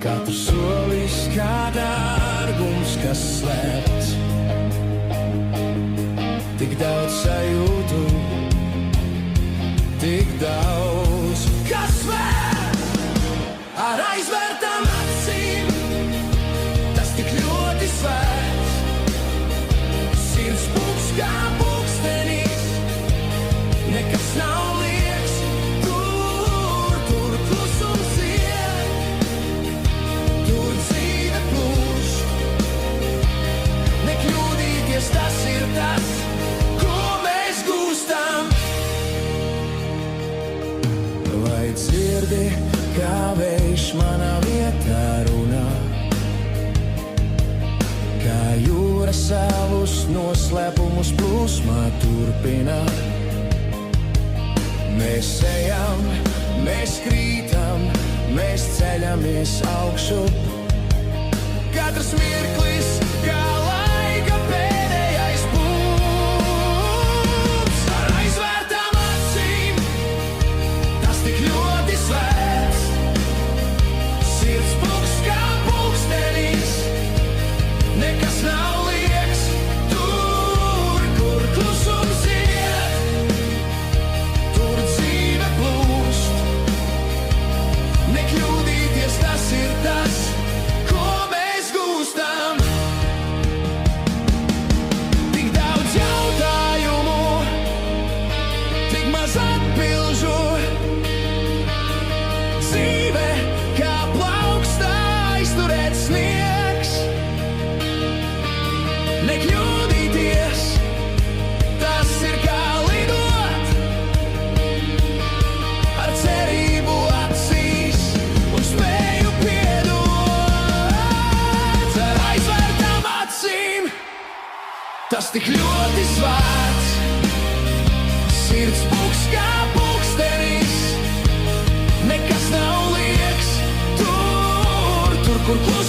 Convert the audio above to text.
Katrs solis kā dārgums, kas slēpts. Tik daudz sajūtu, tik daudz, kas vēl ar aizvērtām acīm. Tas tik ļoti svēts, sirds pūks kā pulkstenis, nekas nav liekas, tur klusums iet, tur dzīve plūst. Nekļūdīties, tas ir tas, ko mēs gūstam. Vai dzirdi, kā vējš manā vietā runā, kā jūra savus noslēpumus plūsmā turpina. Mēs ejam, mēs krītam, mēs ceļamies augšu. Katrs mirklis kā laika pēdējais būs. Ar aizvērtām acīm, tas tik ļoti svēts. Sirds pulks kā pulkstenis, nekas nav liekas, tur, kur klusums iet, tur dzīve plūst. Nekļūdīties, tas ir tas, ko mēs gūstam. Tik daudz jautājumu, tik maz atbilžu. Dzīve kā plaukstā aizturēt sniegs. Nekļūdīties, tas ir kā lidot ar cerību acīs un spēju piedot. Ar aizvērtām acīm, tas tik ļoti svēts. Sirds pūks kā pulkstenis, nekas nav liekas, tur, kur klusums